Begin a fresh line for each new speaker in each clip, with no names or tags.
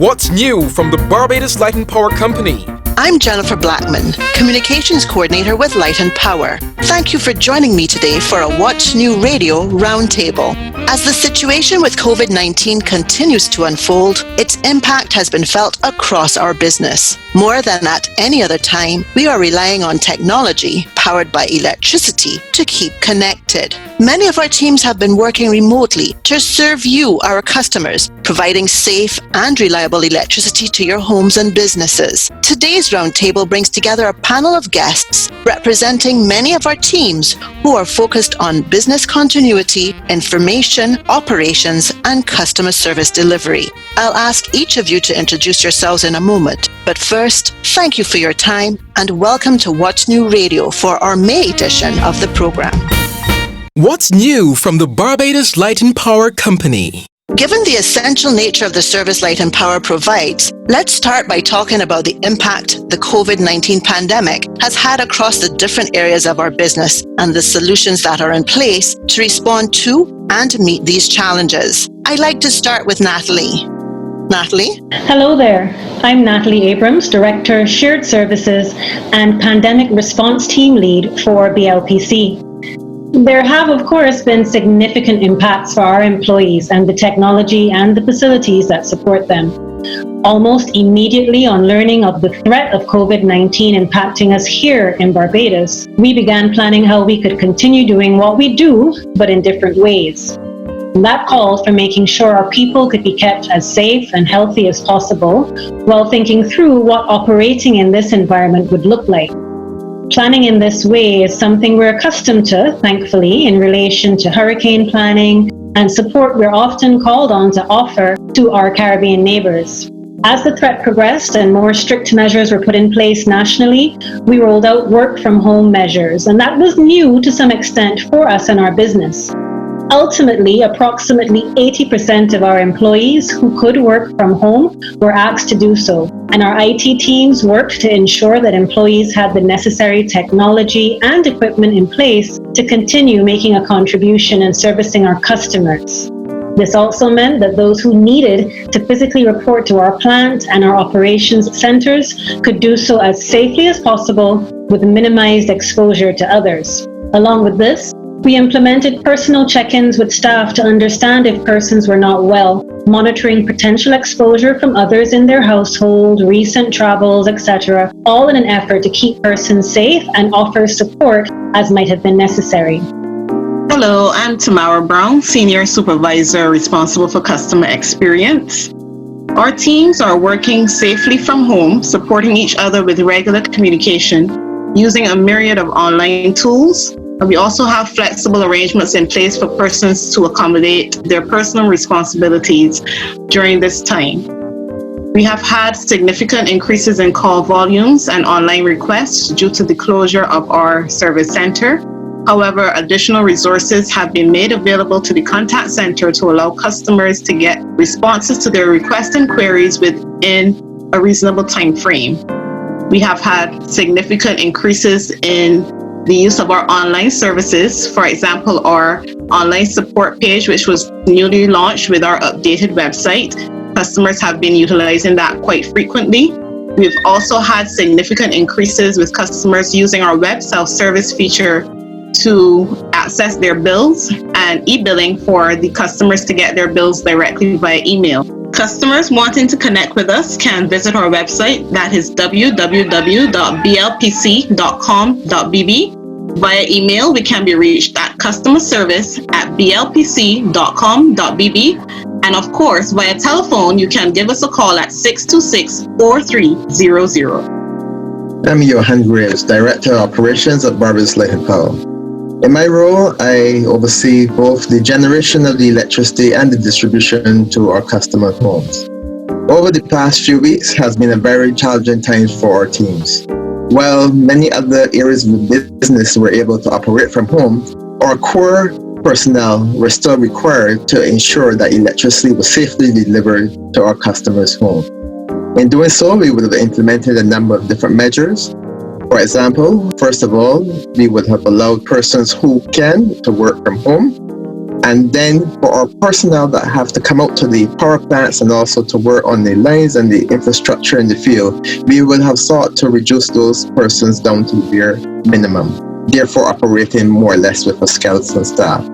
What's new from the Barbados Light and Power Company?
I'm Jennifer Blackman, Communications Coordinator with Light and Power. Thank you for joining me today for a What's New Radio Roundtable. As the situation with COVID-19 continues to unfold, its impact has been felt across our business. More than at any other time, we are relying on technology powered by electricity to keep connected. Many of our teams have been working remotely to serve you, our customers, providing safe and reliable electricity to your homes and businesses. Today's roundtable brings together a panel of guests representing many of our teams who are focused on business continuity, information, operations, and customer service delivery. I'll ask each of you to introduce yourselves in a moment, but first, thank you for your time and welcome to What's New Radio for our May edition of the program.
What's new from the Barbados Light and Power Company?
Given the essential nature of the service Light and Power provides, let's start by talking about the impact the COVID-19 pandemic has had across the different areas of our business and the solutions that are in place to respond to and meet these challenges. I'd like to start with Natalie. Natalie?
Hello there. I'm Natalie Abrams, Director, Shared Services and Pandemic Response Team Lead for BLPC. There have, of course, been significant impacts for our employees and the technology and the facilities that support them. Almost immediately on learning of the threat of COVID-19 impacting us here in Barbados, we began planning how we could continue doing what we do, but in different ways. And that called for making sure our people could be kept as safe and healthy as possible, while thinking through what operating in this environment would look like. Planning in this way is something we're accustomed to, thankfully, in relation to hurricane planning and support we're often called on to offer to our Caribbean neighbours. As the threat progressed and more strict measures were put in place nationally, we rolled out work from home measures, and that was new to some extent for us and our business. Ultimately, approximately 80% of our employees who could work from home were asked to do so, and our IT teams worked to ensure that employees had the necessary technology and equipment in place to continue making a contribution and servicing our customers. This also meant that those who needed to physically report to our plant and our operations centers could do so as safely as possible with minimized exposure to others. Along with this, we implemented personal check-ins with staff to understand if persons were not well, monitoring potential exposure from others in their household, recent travels, etc., all in an effort to keep persons safe and offer support as might have been necessary.
Hello, I'm Tamara Brown, Senior Supervisor responsible for customer experience. Our teams are working safely from home, supporting each other with regular communication, using a myriad of online tools. We also have flexible arrangements in place for persons to accommodate their personal responsibilities during this time. We have had significant increases in call volumes and online requests due to the closure of our service center. However, additional resources have been made available to the contact center to allow customers to get responses to their requests and queries within a reasonable time frame. We have had significant increases in the use of our online services. For example, our online support page, which was newly launched with our updated website. Customers have been utilizing that quite frequently. We've also had significant increases with customers using our web self-service feature to access their bills and e-billing for the customers to get their bills directly via email. Customers wanting to connect with us can visit our website, that is www.blpc.com.bb. Via email, we can be reached at customerservice@blpc.com.bb. And of course, via telephone, you can give us a call at 626-4300.
I'm Johan Graves, Director of Operations at Barbados Light and Power. In my role, I oversee both the generation of the electricity and the distribution to our customer homes. Over the past few weeks has been a very challenging time for our teams. While many other areas of the business were able to operate from home, our core personnel were still required to ensure that electricity was safely delivered to our customers' home. In doing so, we would have implemented a number of different measures. For example, first of all, we would have allowed persons who can to work from home. And then for our personnel that have to come out to the power plants and also to work on the lines and the infrastructure in the field, we will have sought to reduce those persons down to the bare minimum, therefore operating more or less with a skeleton staff.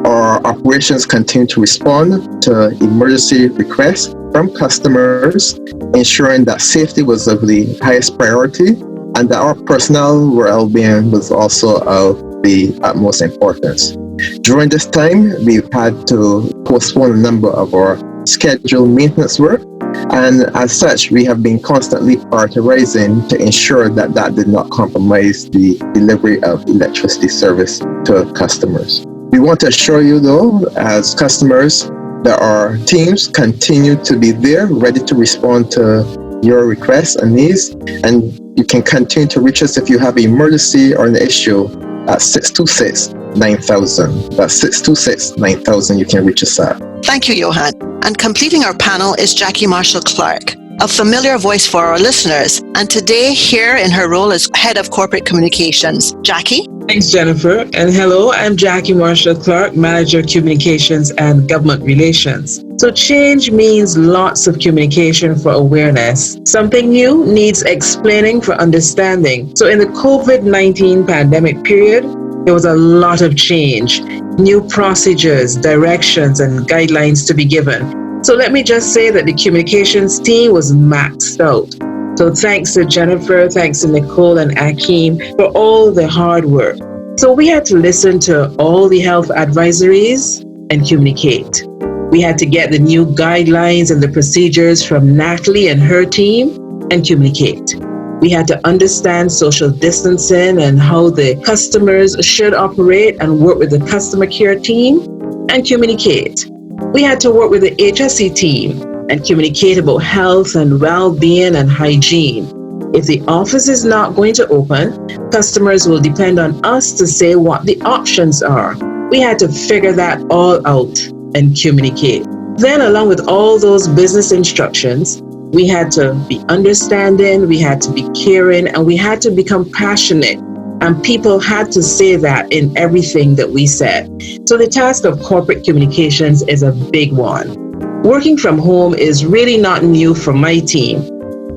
Our operations continue to respond to emergency requests from customers, ensuring that safety was of the highest priority and that our personnel well-being was also of the utmost importance. During this time, we've had to postpone a number of our scheduled maintenance work, and as such, we have been constantly prioritizing to ensure that that did not compromise the delivery of electricity service to customers. We want to assure you, though, as customers, that our teams continue to be there, ready to respond to your requests and needs, and you can continue to reach us if you have an emergency or an issue at 626-9000. That's 626-9000 you can reach us at.
Thank you, Johan. And completing our panel is Jackie Marshall-Clark, a familiar voice for our listeners, and today here in her role as Head of Corporate Communications. Jackie?
Thanks, Jennifer. And hello, I'm Jackie Marshall-Clark, Manager Communications and Government Relations. So change means lots of communication for awareness. Something new needs explaining for understanding. So in the COVID-19 pandemic period, there was a lot of change, new procedures, directions, and guidelines to be given. So let me just say that the communications team was maxed out. So thanks to Jennifer, thanks to Nicole and Akeem for all the hard work. So we had to listen to all the health advisories and communicate. We had to get the new guidelines and the procedures from Natalie and her team and communicate. We had to understand social distancing and how the customers should operate and work with the customer care team and communicate. We had to work with the HSE team and communicate about health and well-being and hygiene. If the office is not going to open, customers will depend on us to say what the options are. We had to figure that all out and communicate. Then, along with all those business instructions, we had to be understanding, we had to be caring, and we had to become passionate. And people had to say that in everything that we said. So the task of corporate communications is a big one. Working from home is really not new for my team.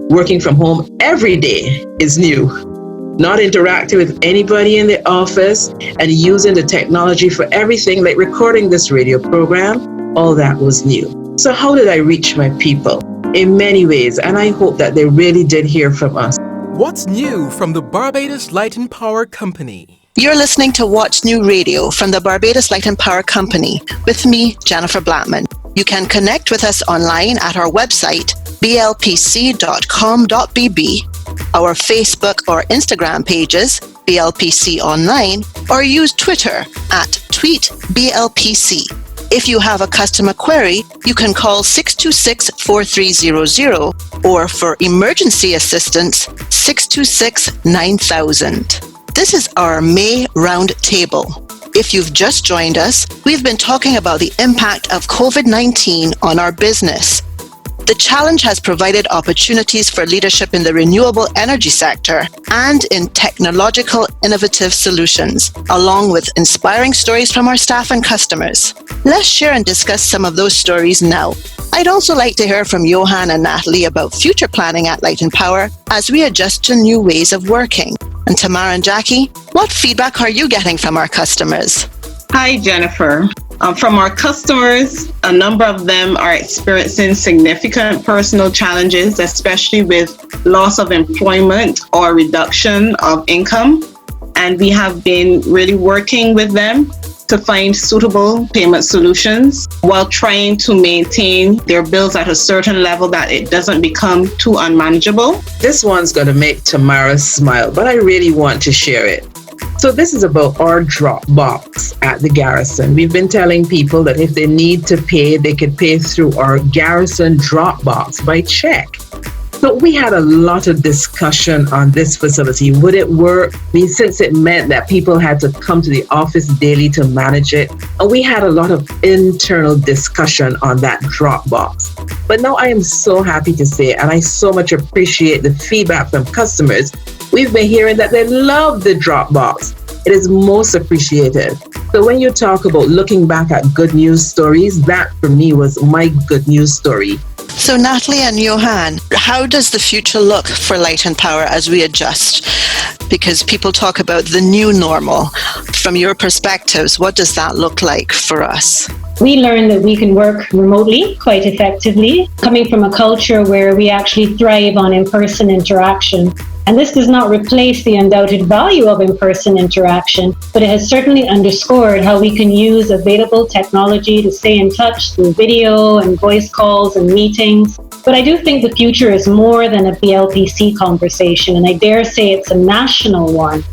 Working from home every day is new. Not interacting with anybody in the office and using the technology for everything, like recording this radio program, all that was new. So how did I reach my people? In many ways, and I hope that they really did hear from us.
What's new from the Barbados Light and Power Company?
You're listening to What's New Radio from the Barbados Light and Power Company with me, Jennifer Blattman. You can connect with us online at our website, blpc.com.bb, our Facebook or Instagram pages, BLPC Online, or use Twitter at tweetblpc. If you have a customer query, you can call 626-4300 or for emergency assistance, 626-9000. This is our May Round Table. If you've just joined us, we've been talking about the impact of COVID-19 on our business. The challenge has provided opportunities for leadership in the renewable energy sector and in technological innovative solutions, along with inspiring stories from our staff and customers. Let's share and discuss some of those stories now. I'd also like to hear from Johan and Natalie about future planning at Light and Power as we adjust to new ways of working. And Tamara and Jackie, what feedback are you getting from our customers?
Hi, Jennifer. From our customers, a number of them are experiencing significant personal challenges, especially with loss of employment or reduction of income. And we have been really working with them to find suitable payment solutions while trying to maintain their bills at a certain level that it doesn't become too unmanageable.
This one's going to make Tamara smile, but I really want to share it. So this is about our drop box at the Garrison. We've been telling people that if they need to pay, they could pay through our Garrison drop box by check. So we had a lot of discussion on this facility. Would it work? Since it meant that people had to come to the office daily to manage it. And we had a lot of internal discussion on that drop box. But now I am so happy to say, and I so much appreciate the feedback from customers. We've been hearing that they love the drop box. it is most appreciated. So when you talk about looking back at good news stories, that for me was my good news story.
So Natalie and Johan, how does the future look for Light and Power as we adjust? Because people talk about the new normal. From your perspectives, what does that look like for us?
We learned that we can work remotely quite effectively, coming from a culture where we actually thrive on in-person interaction. And this does not replace the undoubted value of in-person interaction, but it has certainly underscored how we can use available technology to stay in touch through video and voice calls and meetings. But I do think the future is more than a BLPC conversation, and I dare say it's a national one.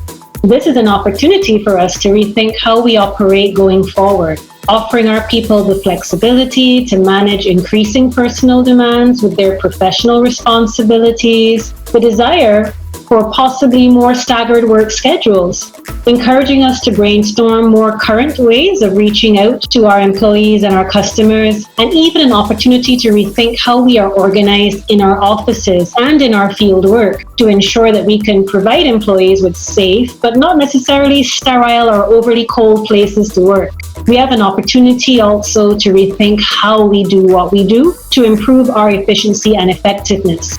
This is an opportunity for us to rethink how we operate going forward, offering our people the flexibility to manage increasing personal demands with their professional responsibilities, the desire for possibly more staggered work schedules, encouraging us to brainstorm more current ways of reaching out to our employees and our customers, and even an opportunity to rethink how we are organized in our offices and in our field work to ensure that we can provide employees with safe, but not necessarily sterile or overly cold places to work. We have an opportunity also to rethink how we do what we do to improve our efficiency and effectiveness.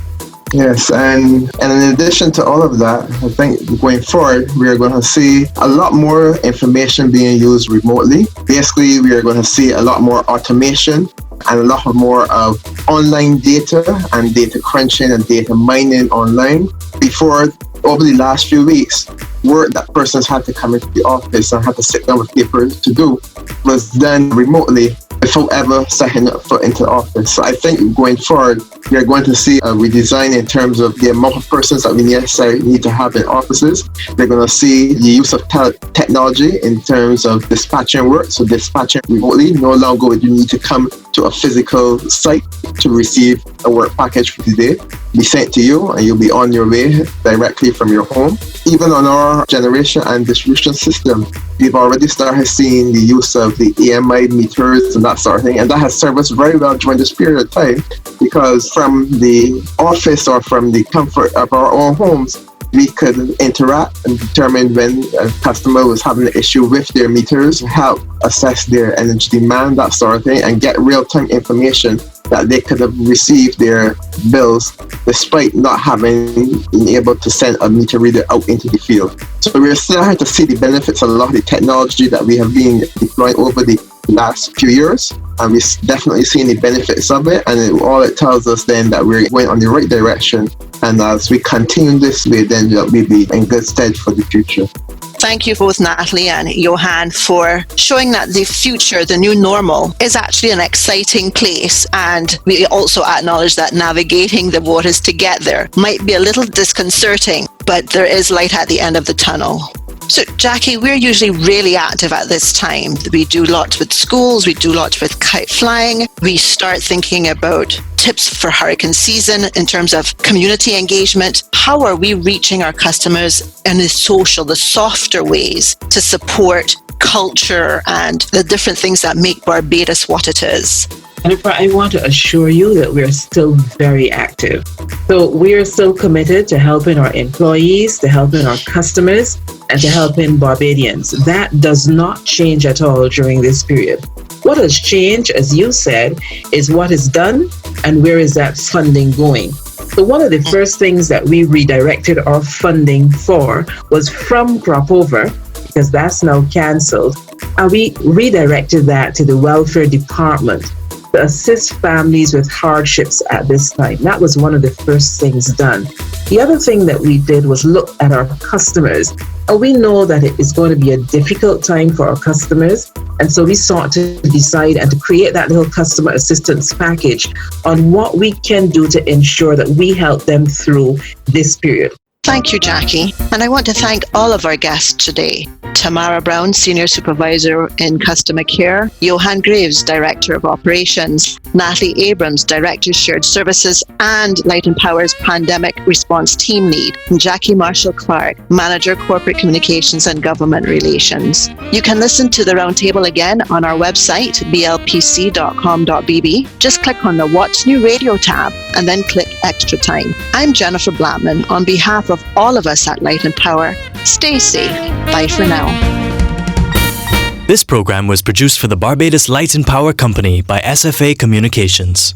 Yes, and in addition to all of that, I think going forward, we are going to see a lot more information being used remotely. Basically, we are going to see a lot more automation and a lot more of online data and data crunching and data mining online. Before, over the last few weeks, work that persons had to come into the office and had to sit down with papers to do was done remotely without ever setting up foot into the office. So I think going forward, we are going to see a redesign in terms of the amount of persons that we necessarily need to have in offices. We're going to see the use of technology in terms of dispatching work. So dispatching remotely, no longer would you need to come to a physical site to receive a work package for the day, be sent to you, and you'll be on your way directly from your home. Even on our generation and distribution system, we've already started seeing the use of the AMI meters and that sort of thing, and that has served us very well during this period of time, because from the office or from the comfort of our own homes, we could interact and determine when a customer was having an issue with their meters, help assess their energy demand, that sort of thing, and get real-time information that they could have received their bills despite not having been able to send a meter reader out into the field. So we're starting to see the benefits of a lot of the technology that we have been deploying over the last few years, and we've definitely seen the benefits of it, and all it tells us then that we're going on the right direction, and as we continue this way, then we'll be in good stead for the future.
Thank you both, Natalie and Johan, for showing that the future, the new normal, is actually an exciting place. And we also acknowledge that navigating the waters to get there might be a little disconcerting, but there is light at the end of the tunnel. So, Jackie, we're usually really active at this time. We do lots with schools, we do lots with kite flying. We start thinking about tips for hurricane season in terms of community engagement. How are we reaching our customers in the social, the softer ways to support culture and the different things that make Barbados what it is?
Jennifer, I want to assure you that we're still very active. So we're still committed to helping our employees, to helping our customers, and to helping Barbadians. That does not change at all during this period. What has changed, as you said, is what is done and where is that funding going. So one of the first things that we redirected our funding for was from crop over, because that's now cancelled, and we redirected that to the welfare department to assist families with hardships at this time. That was one of the first things done. The other thing that we did was look at our customers. And we know that it is going to be a difficult time for our customers. And so we sought to decide and to create that little customer assistance package on what we can do to ensure that we help them through this period.
Thank you, Jackie. And I want to thank all of our guests today. Tamara Brown, Senior Supervisor in Customer Care, Johan Graves, Director of Operations, Natalie Abrams, Director Shared Services and Light and Power's Pandemic Response Team Lead, and Jackie Marshall-Clark, Manager Corporate Communications and Government Relations. You can listen to the roundtable again on our website, blpc.com.bb. Just click on the What's New Radio tab and then click Extra Time. I'm Jennifer Blattman. On behalf of all of us at Light and Power, Stay safe. Bye for now.
This program was produced for the Barbados Light and Power Company by SFA Communications.